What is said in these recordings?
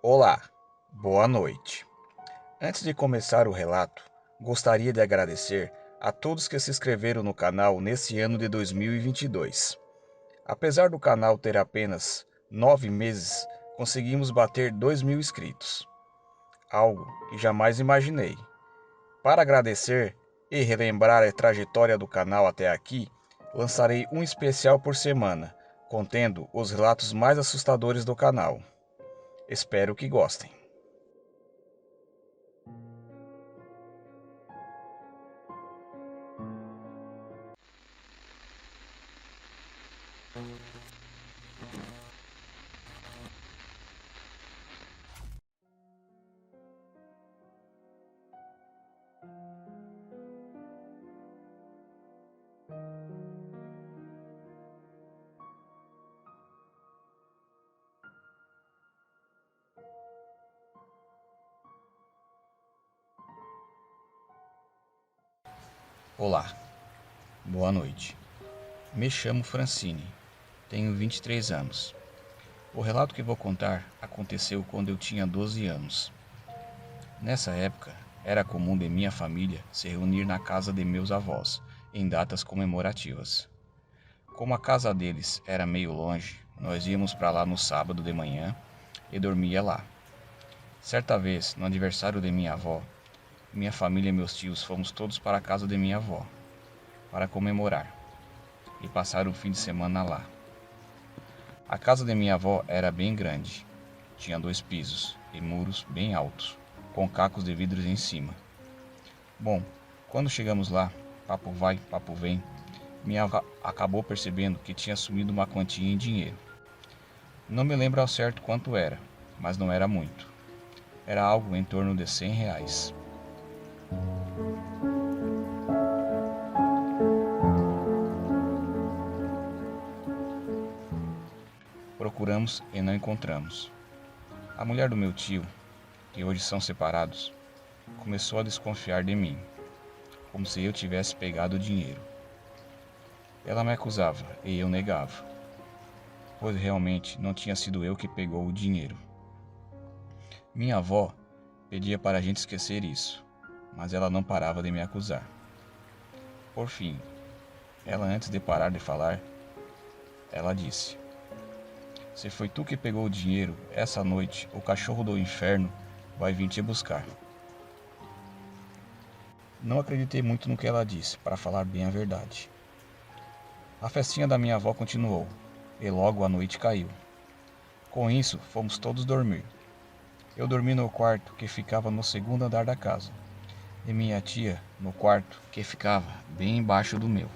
Olá, boa noite. Antes de começar o relato, gostaria de agradecer a todos que se inscreveram no canal nesse ano de 2022. Apesar do canal ter apenas 9 meses, conseguimos bater 2.000 inscritos, algo que jamais imaginei. Para agradecer e relembrar a trajetória do canal até aqui, lançarei um especial por semana, contendo os relatos mais assustadores do canal. Espero que gostem. Olá, boa noite. Me chamo Francine, tenho 23 anos. O relato que vou contar aconteceu quando eu tinha 12 anos. Nessa época, era comum de minha família se reunir na casa de meus avós, em datas comemorativas. Como a casa deles era meio longe, nós íamos para lá no sábado de manhã e dormia lá. Certa vez, no aniversário de minha avó, minha família e meus tios fomos todos para a casa de minha avó, para comemorar e passar o fim de semana lá. A casa de minha avó era bem grande, tinha 2 pisos e muros bem altos, com cacos de vidros em cima. Bom, quando chegamos lá, papo vai, papo vem, minha avó acabou percebendo que tinha sumido uma quantia em dinheiro. Não me lembro ao certo quanto era, mas não era muito. Era algo em torno de R$ 100. Procuramos e não encontramos. A mulher do meu tio, que hoje são separados, começou a desconfiar de mim, como se eu tivesse pegado o dinheiro. Ela me acusava e eu negava, pois realmente não tinha sido eu que pegou o dinheiro. Minha avó pedia para a gente esquecer isso, mas ela não parava de me acusar. Por fim, ela antes de parar de falar, ela disse: "Se foi tu que pegou o dinheiro, essa noite o cachorro do inferno vai vir te buscar." Não acreditei muito no que ela disse, para falar bem a verdade. A festinha da minha avó continuou, e logo a noite caiu. Com isso, fomos todos dormir. Eu dormi no quarto que ficava no segundo andar da casa, e minha tia no quarto que ficava bem embaixo do meu.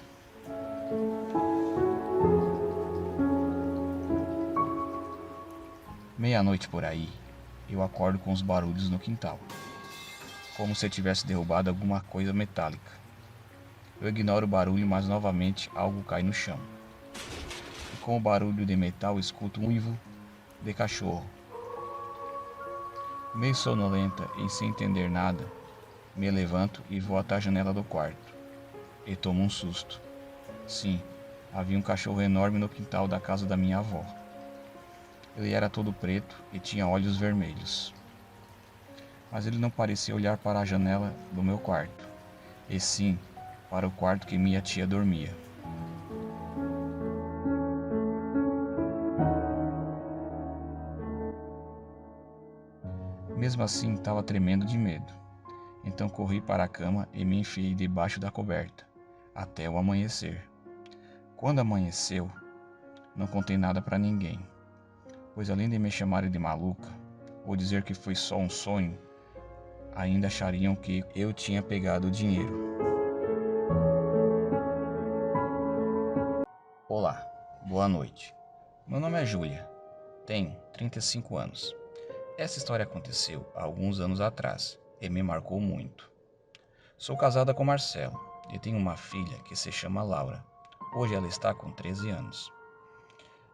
Meia-noite por aí, eu acordo com os barulhos no quintal, como se tivesse derrubado alguma coisa metálica. Eu ignoro o barulho, mas novamente algo cai no chão. E com o barulho de metal escuto um uivo de cachorro. Meio sonolenta e sem entender nada, me levanto e vou até a janela do quarto. E tomo um susto. Sim, havia um cachorro enorme no quintal da casa da minha avó. Ele era todo preto e tinha olhos vermelhos. Mas ele não parecia olhar para a janela do meu quarto, e sim para o quarto que minha tia dormia. Mesmo assim, estava tremendo de medo. Então corri para a cama e me enfiei debaixo da coberta, até o amanhecer. Quando amanheceu, não contei nada para ninguém, pois além de me chamarem de maluca, ou dizer que foi só um sonho, ainda achariam que eu tinha pegado o dinheiro. Olá, boa noite. Meu nome é Júlia, tenho 35 anos. Essa história aconteceu há alguns anos atrás e me marcou muito. Sou casada com Marcelo e tenho uma filha que se chama Laura. Hoje ela está com 13 anos.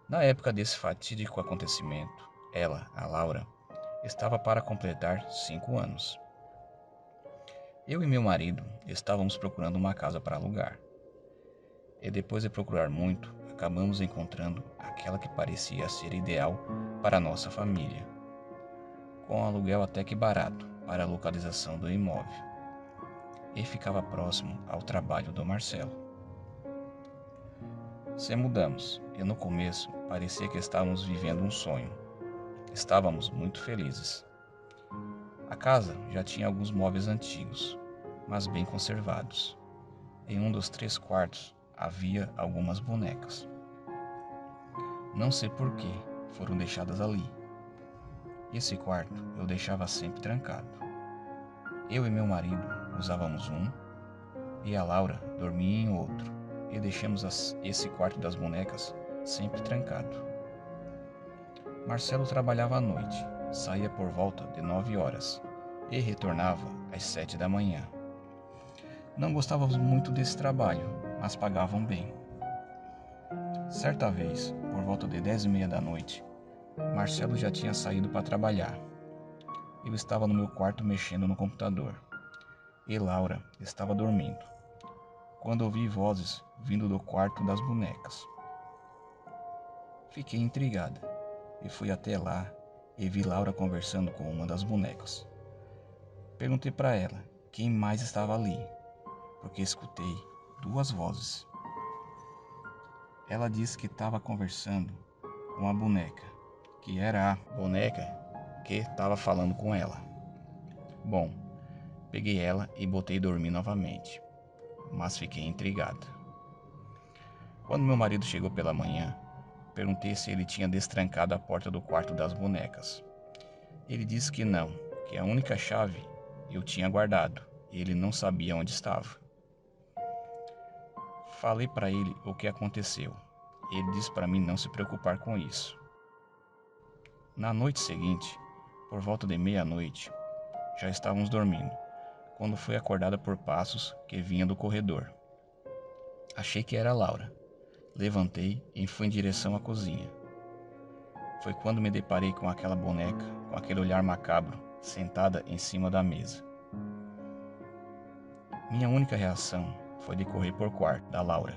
Na época desse fatídico acontecimento, ela, a Laura, estava para completar 5 anos. Eu e meu marido estávamos procurando uma casa para alugar. E depois de procurar muito, acabamos encontrando aquela que parecia ser ideal para a nossa família. com aluguel até que barato para a localização do imóvel, e ficava próximo ao trabalho do Marcelo. Se mudamos, e no começo parecia que estávamos vivendo um sonho. Estávamos muito felizes. A casa já tinha alguns móveis antigos, mas bem conservados. Em um dos 3 quartos havia algumas bonecas. Não sei por que foram deixadas ali. Esse quarto eu deixava sempre trancado. Eu e meu marido usávamos um, e a Laura dormia em outro, e deixamos esse quarto das bonecas sempre trancado. Marcelo trabalhava à noite, saía por volta de 9 horas e retornava às 7 da manhã. Não gostávamos muito desse trabalho, mas pagavam bem. Certa vez, por volta de 10h30 da noite, Marcelo já tinha saído para trabalhar. Eu estava no meu quarto mexendo no computador, e Laura estava dormindo, quando ouvi vozes vindo do quarto das bonecas. Fiquei intrigada e fui até lá e vi Laura conversando com uma das bonecas. Perguntei para ela quem mais estava ali, porque escutei 2 vozes. Ela disse que estava conversando com a boneca, que era a boneca que estava falando com ela. Bom, peguei ela e botei dormir novamente, mas fiquei intrigada. Quando meu marido chegou pela manhã, perguntei se ele tinha destrancado a porta do quarto das bonecas. Ele disse que não, que a única chave eu tinha guardado e ele não sabia onde estava. Falei para ele o que aconteceu. Ele disse para mim não se preocupar com isso. Na noite seguinte, por volta de meia-noite, já estávamos dormindo, quando fui acordada por passos que vinham do corredor. Achei que era Laura. Levantei e fui em direção à cozinha. Foi quando me deparei com aquela boneca, com aquele olhar macabro, sentada em cima da mesa. Minha única reação foi de correr por quarto da Laura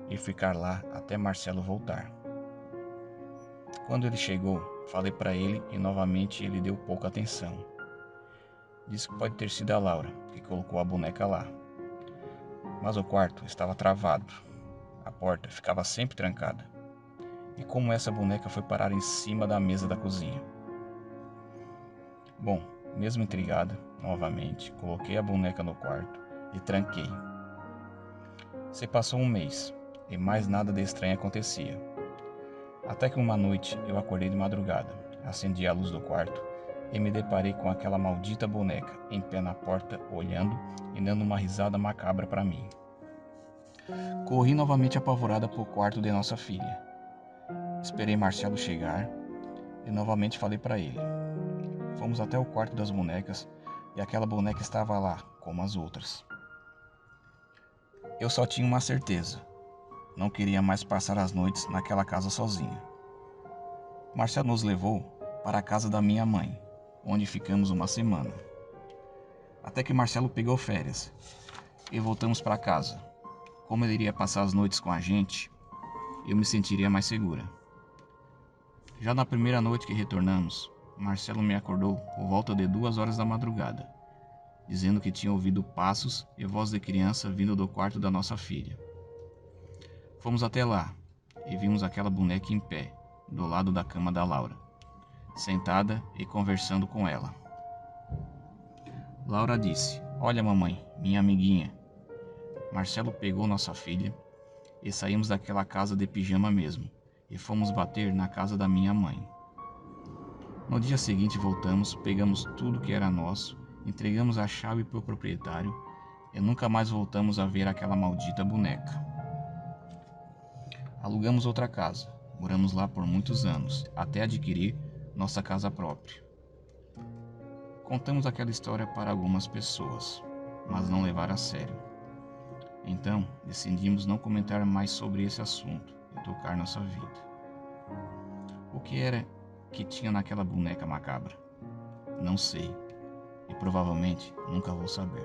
e ficar lá até Marcelo voltar. Quando ele chegou, falei para ele e novamente ele deu pouca atenção. Disse que pode ter sido a Laura que colocou a boneca lá. Mas o quarto estava travado. A porta ficava sempre trancada. E como essa boneca foi parar em cima da mesa da cozinha? Bom, mesmo intrigada, novamente, coloquei a boneca no quarto e tranquei. Se passou um mês e mais nada de estranho acontecia. Até que uma noite eu acordei de madrugada, acendi a luz do quarto e me deparei com aquela maldita boneca em pé na porta, olhando e dando uma risada macabra para mim. Corri novamente apavorada para o quarto de nossa filha. Esperei Marcelo chegar e novamente falei para ele. Fomos até o quarto das bonecas e aquela boneca estava lá, como as outras. Eu só tinha uma certeza. Não queria mais passar as noites naquela casa sozinho. Marcelo nos levou para a casa da minha mãe, onde ficamos uma semana. Até que Marcelo pegou férias e voltamos para casa. Como ele iria passar as noites com a gente, eu me sentiria mais segura. Já na primeira noite que retornamos, Marcelo me acordou por volta de 2 horas da madrugada, dizendo que tinha ouvido passos e voz de criança vindo do quarto da nossa filha. Fomos até lá e vimos aquela boneca em pé, do lado da cama da Laura, sentada e conversando com ela. Laura disse: "Olha, mamãe, minha amiguinha." Marcelo pegou nossa filha e saímos daquela casa de pijama mesmo e fomos bater na casa da minha mãe. No dia seguinte voltamos, pegamos tudo que era nosso, entregamos a chave para o proprietário e nunca mais voltamos a ver aquela maldita boneca. Alugamos outra casa, moramos lá por muitos anos, até adquirir nossa casa própria. Contamos aquela história para algumas pessoas, mas não levaram a sério. Então, decidimos não comentar mais sobre esse assunto e tocar nossa vida. O que era que tinha naquela boneca macabra? Não sei, e provavelmente nunca vou saber.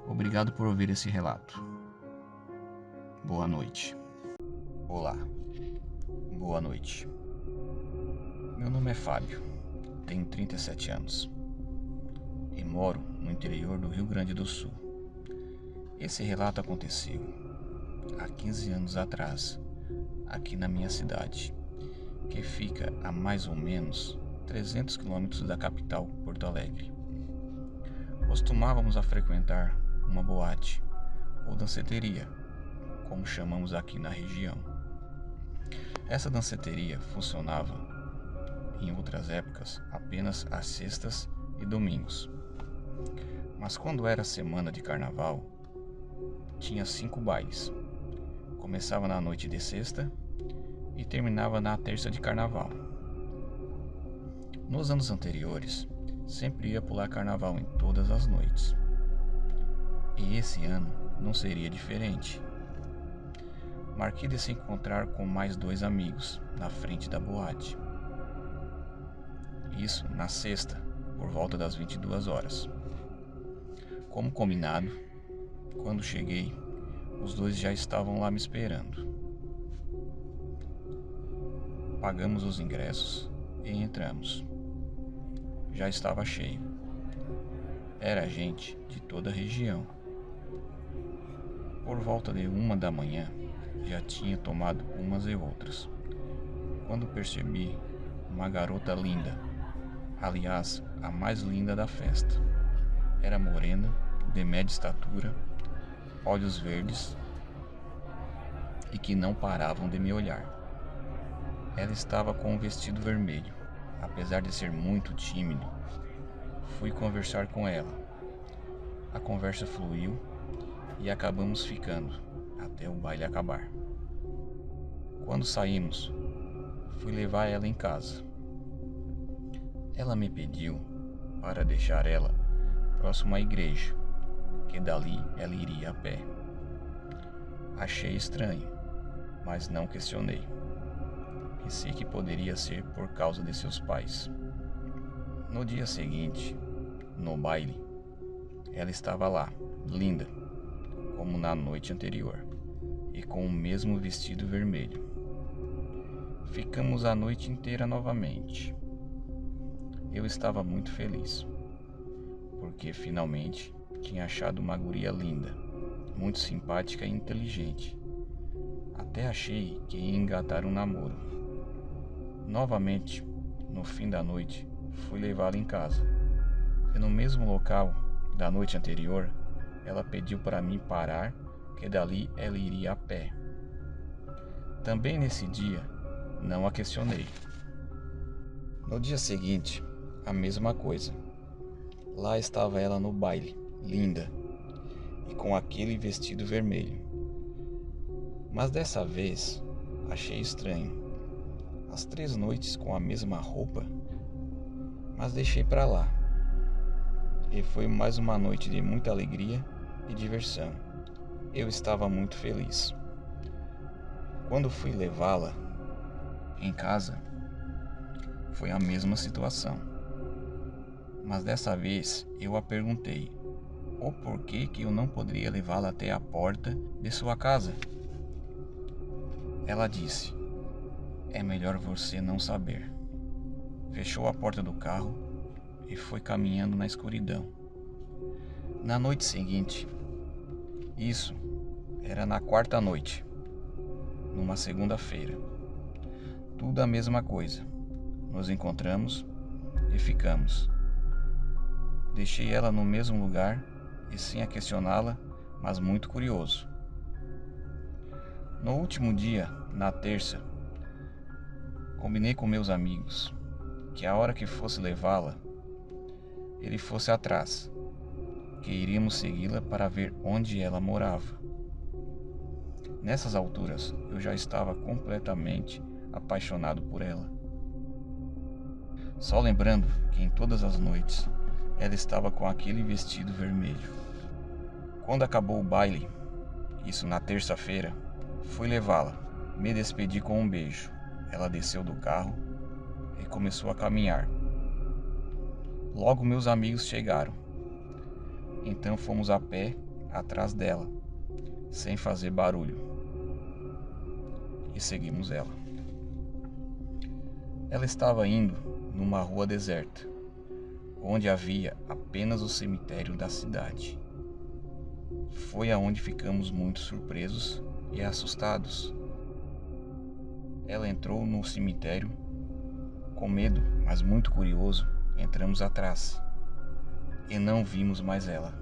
Obrigado por ouvir esse relato. Boa noite. Olá, boa noite. Meu nome é Fábio. tenho 37 anos e moro no interior do Rio Grande do Sul. Esse relato aconteceu há 15 anos atrás, aqui na minha cidade, que fica a mais ou menos 300 quilômetros da capital, Porto Alegre. Costumávamos a frequentar uma boate ou danceteria, como chamamos aqui na região. Essa danceteria funcionava, em outras épocas, apenas às sextas e domingos. Mas quando era semana de carnaval, tinha 5 bailes. Começava na noite de sexta e terminava na terça de carnaval. Nos anos anteriores, sempre ia pular carnaval em todas as noites. E esse ano não seria diferente. Marquei de se encontrar com mais 2 amigos na frente da boate. Isso na sexta, por volta das 22 horas. Como combinado, quando cheguei, os 2 já estavam lá me esperando. Pagamos os ingressos e entramos. Já estava cheio. Era gente de toda a região. Por volta de 1 da manhã, já tinha tomado umas e outras. Quando percebi uma garota linda, aliás, a mais linda da festa. Era morena, de média estatura, olhos verdes e que não paravam de me olhar. Ela estava com um vestido vermelho. Apesar de ser muito tímido, fui conversar com ela. A conversa fluiu e acabamos ficando até o baile acabar. Quando saímos, fui levar ela em casa. Ela me pediu para deixar ela próximo à igreja, que dali ela iria a pé. Achei estranho, mas não questionei. Pensei que poderia ser por causa de seus pais. No dia seguinte, no baile, ela estava lá, linda, como na noite anterior, e com o mesmo vestido vermelho. Ficamos a noite inteira novamente. Eu estava muito feliz, porque finalmente tinha achado uma guria linda, muito simpática e inteligente. Até achei que ia engatar um namoro. Novamente, no fim da noite, fui levá-la em casa. E no mesmo local da noite anterior, ela pediu para mim parar, que dali ela iria a pé. Também nesse dia, não a questionei. No dia seguinte, a mesma coisa. Lá estava ela no baile, linda, e com aquele vestido vermelho. Mas dessa vez, achei estranho. As 3 noites com a mesma roupa, mas deixei pra lá. E foi mais uma noite de muita alegria e diversão. Eu estava muito feliz. Quando fui levá-la em casa, foi a mesma situação. Mas dessa vez eu a perguntei o porquê que eu não poderia levá-la até a porta de sua casa. Ela disse: "É melhor você não saber." Fechou a porta do carro e foi caminhando na escuridão. Na noite seguinte, isso era na 4ª noite, numa segunda-feira, tudo a mesma coisa. Nos encontramos e ficamos. Deixei ela no mesmo lugar e sem a questioná-la, mas muito curioso. No último dia, na terça, combinei com meus amigos que a hora que fosse levá-la, ele fosse atrás, que iríamos segui-la para ver onde ela morava. Nessas alturas, eu já estava completamente apaixonado por ela. Só lembrando que em todas as noites, ela estava com aquele vestido vermelho. Quando acabou o baile, isso na terça-feira, fui levá-la. Me despedi com um beijo. Ela desceu do carro e começou a caminhar. Logo meus amigos chegaram. Então fomos a pé atrás dela, sem fazer barulho. E seguimos ela. Ela estava indo numa rua deserta, onde havia apenas o cemitério da cidade. Foi aonde ficamos muito surpresos e assustados. Ela entrou no cemitério com medo, mas muito curioso, entramos atrás e não vimos mais ela.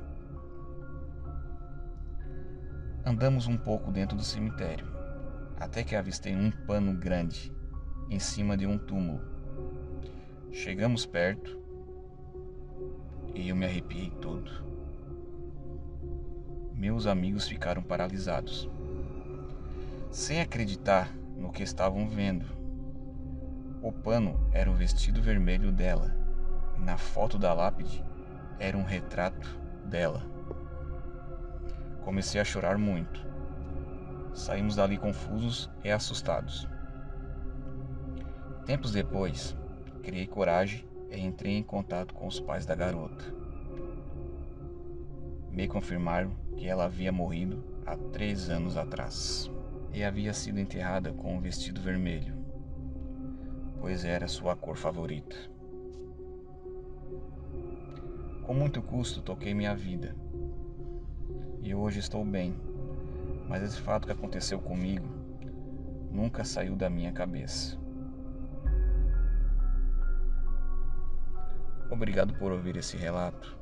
Andamos um pouco dentro do cemitério, até que avistei um pano grande em cima de um túmulo. Chegamos perto e eu me arrepiei todo. Meus amigos ficaram paralisados, sem acreditar no que estavam vendo. O pano era o vestido vermelho dela, e na foto da lápide era um retrato dela. Comecei a chorar muito. Saímos dali confusos e assustados. Tempos depois, criei coragem e entrei em contato com os pais da garota. Me confirmaram que ela havia morrido há 3 anos atrás e havia sido enterrada com um vestido vermelho, pois era sua cor favorita. Com muito custo toquei minha vida e hoje estou bem, mas esse fato que aconteceu comigo nunca saiu da minha cabeça. Obrigado por ouvir esse relato.